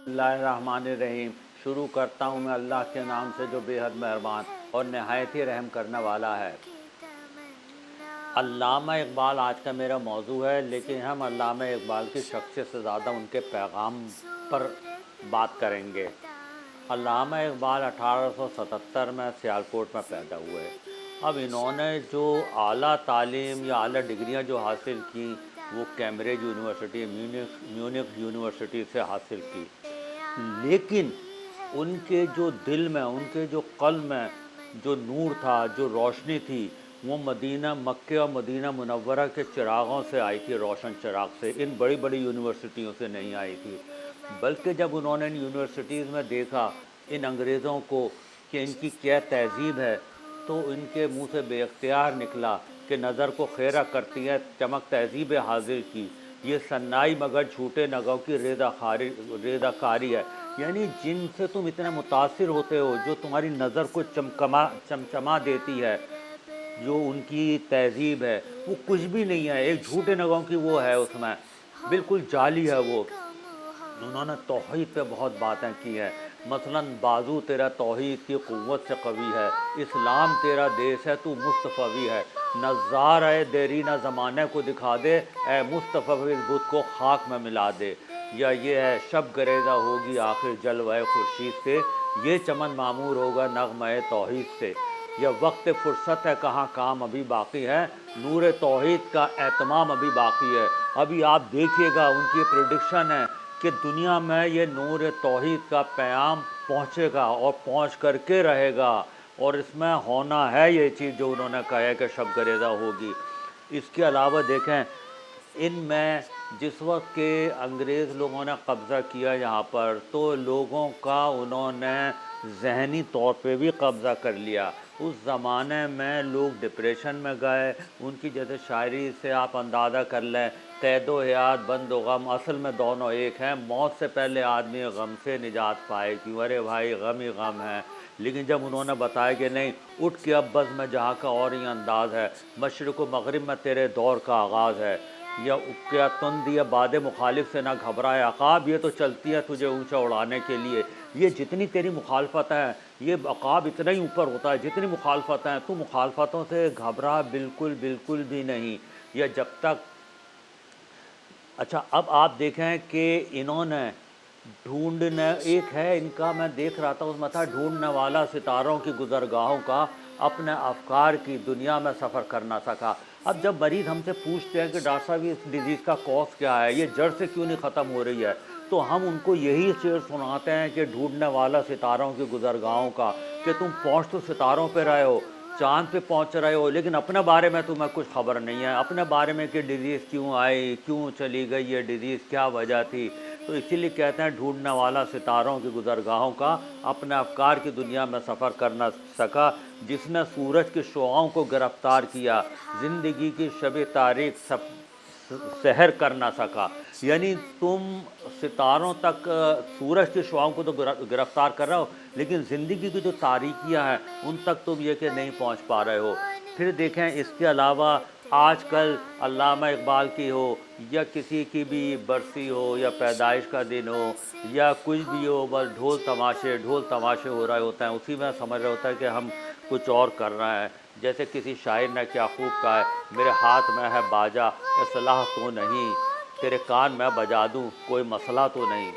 बिस्मिल्लाहिर्रहमानिर्रहीम। शुरू करता हूँ मैं अल्लाह के नाम से जो बेहद मेहरबान और नहायत ही रहम करने वाला है। अल्लामा इकबाल आज का मेरा मौजू है, लेकिन हम अल्लामा इकबाल की शख्सियत से ज़्यादा उनके पैगाम पर बात करेंगे। अल्लामा इकबाल 1877 में सियालकोट में पैदा हुए। अब इन्होंने जो आला तालीम या आला डिग्रियां जो हासिल की वो कैम्ब्रिज यूनिवर्सिटी, म्यूनिख यूनिवर्सिटी से हासिल की, लेकिन उनके जो दिल में, उनके जो क़ल्ब में जो नूर था, जो रोशनी थी, वो मदीना, मक्के और मदीना मुनव्वरा के चिरागों से आई थी, रोशन चिराग से। इन बड़ी बड़ी यूनिवर्सिटियों से नहीं आई थी। बल्कि जब उन्होंने इन यूनिवर्सिटीज़ में देखा इन अंग्रेज़ों को कि इनकी क्या तहज़ीब है, तो इनके मुंह से बेख्तियार निकला कि नज़र को खेरा करती है चमक तहज़ीब हाजिर की, ये सन्नाई मगर झूठे नगों की रेदाकारी है। यानी जिनसे तुम इतने मुतासिर होते हो, जो तुम्हारी नज़र को चमचमा देती है, जो उनकी तहज़ीब है, वो कुछ भी नहीं है, एक झूठे नगों की वो है, उसमें बिल्कुल जाली है वो। उन्होंने तौहीद पे बहुत बातें की हैं। मसलन बाजू तेरा तौहीद की क़ुव्वत से कवी है, इस्लाम तेरा देश है, तू मुस्तफ़वी है, नज़ार है देरीना ज़माने को दिखा दे, ए मुस्तफ़ा इस बुत को खाक में मिला दे। या ये है शब गरेज़ा होगी आखिर जलवाए खुर्शीद से, ये चमन मामूर होगा नग़्मे तौहीद से। या वक्त फ़ुर्सत है कहाँ काम अभी बाकी है, नूर तौहीद का एहतमाम अभी बाकी है। अभी आप देखिएगा उनकी प्रेडिक्शन है कि दुनिया में ये नूर तौहीद का पैगाम पहुँचेगा और पहुँच करके रहेगा, और इसमें होना है ये चीज़ जो उन्होंने कहा है कि शब गरेज़ा होगी। इसके अलावा देखें, इनमें जिस वक्त के अंग्रेज़ लोगों ने कब्ज़ा किया यहाँ पर, तो लोगों का उन्होंने ज़हनी तौर पे भी कब्ज़ा कर लिया। उस ज़माने में लोग डिप्रेशन में गए। उनकी जैसे शायरी से आप अंदाज़ा कर लें, कैदो हयात बंदो गम असल में दोनों एक हैं, मौत से पहले आदमी गम से निजात पाए, क्यों अरे भाई गम ही गम है। लेकिन जब उन्होंने बताया कि नहीं, उठ के अब बज़ में जहाँ का और ही अंदाज़ है, मशरिक़ व मग़रिब में तेरे दौर का आगाज़ है, या क्या तुंद या बाद मुखालिफ से ना घबराए अक़ाब, ये तो चलती है तुझे ऊंचा उड़ाने के लिए। ये जितनी तेरी मुखालफत है, ये अक़ाब इतना ही ऊपर होता है जितनी मुखालफत हैं, तू मुखालफतों से घबरा बिल्कुल बिल्कुल भी नहीं। या जब तक अच्छा, अब आप देखें कि इन्होंने ढूंढने, एक है इनका, मैं देख रहा था उसमें था, ढूंढने वाला सितारों की गुज़रगाहों का, अपने अफकार की दुनिया में सफ़र कर ना सका। अब जब मरीज़ हमसे पूछते हैं कि डॉक्टर साहब इस डिज़ीज़ का कॉज क्या है, ये जड़ से क्यों नहीं ख़त्म हो रही है, तो हम उनको यही शेर सुनाते हैं कि ढूंढने वाला सितारों की गुज़रगाहों का, कि तुम पहुँच तो सितारों पे रहे हो, चाँद पे पहुँच रहे हो, लेकिन अपने बारे में तुम्हें कुछ खबर नहीं है, अपने बारे में कि डिज़ीज़ क्यों आई, क्यों चली गई ये डिज़ीज़, क्या वजह थी। तो इसीलिए कहते हैं ढूंढने वाला सितारों की गुज़रगाहों का, अपने अफकार की दुनिया में सफ़र कर न सका, जिसने सूरज की शुआओं को गिरफ़्तार किया, ज़िंदगी की शब तारीख सब सहर कर ना सका। यानी तुम सितारों तक, सूरज की शुआओं को तो गिरफ़्तार कर रहे हो, लेकिन ज़िंदगी की जो तारीकियाँ हैं उन तक तुम ये कि नहीं पहुँच पा रहे हो। फिर देखें, इसके अलावा आजकल अल्लामा इकबाल की हो या किसी की भी बरसी हो या पैदाइश का दिन हो या कुछ भी हो, बस ढोल तमाशे हो रहे होते हैं, उसी में समझ रहे होता है कि हम कुछ और कर रहे हैं। जैसे किसी शायर ने क्या खूब कहा है, मेरे हाथ में है बाजा इस्लाह तो नहीं, तेरे कान में बजा दूँ कोई मसला तो नहीं।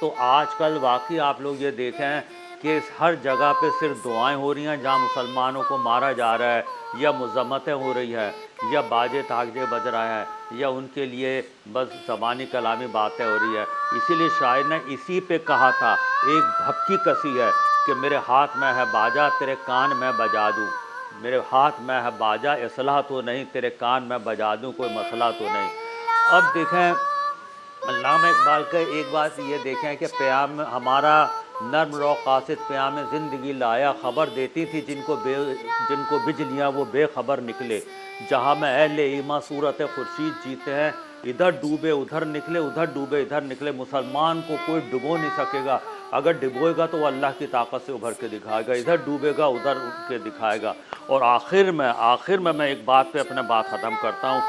तो आजकल वाकई आप लोग ये देखें कि हर जगह पे सिर्फ दुआएं हो रही हैं, जहाँ मुसलमानों को मारा जा रहा है या मज़म्मतें हो रही है या बाजे ताजे बज रहे हैं या उनके लिए बस ज़बानी कलामी बातें हो रही है। इसीलिए शायर ने इसी पे कहा था, एक भक्ति कसी है कि मेरे हाथ में है बाजा तेरे कान में बजा दूँ, मेरे हाथ में है बाजा इस्लाह तो नहीं, तेरे कान में बजा दूँ कोई मसला तो नहीं। अब देखें, अल्लामा इकबाल का एक बात ये देखें कि प्याम हमारा नर्म रो कासिद प्याम ज़िंदगी लाया, ख़बर देती थी जिनको बिजलियाँ वो बेखबर निकले, जहाँ में अहले ईमा सूरत खुर्शीद जीते हैं, इधर डूबे उधर निकले, उधर डूबे इधर निकले। मुसलमान को कोई डुबो नहीं सकेगा, अगर डुबोएगा तो वो अल्लाह की ताकत से उभर के दिखाएगा, इधर डूबेगा उधर उठ के दिखाएगा। और आखिर में मैं एक बात पे अपने बात ख़त्म करता हूँ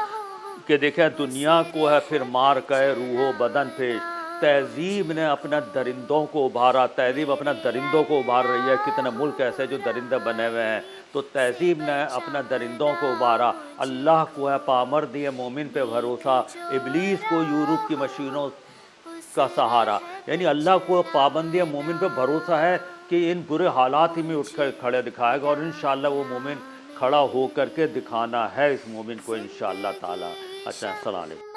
कि देखें, दुनिया को है फिर मार कहे रूहो बदन पेश, تہذیب نے اپنا درندوں کو ابھارا، تہذیب اپنا درندوں کو ابھار رہی ہے. کتنے ملک ایسے جو درندے بنے ہوئے ہیں، تو تہذیب نے اپنا درندوں کو ابھارا. اللہ کو ہے پامردی مومن پہ بھروسہ، ابلیس کو یورپ کی مشینوں کا سہارا. یعنی اللہ کو پابندی مومن پہ بھروسہ ہے کہ ان برے حالات ہی میں اٹھ کر کھڑے دکھائے گا، اور انشاءاللہ وہ مومن کھڑا ہو کر کے دکھانا ہے اس مومن کو انشاءاللہ تعالی. اچھا، السلام علیکم.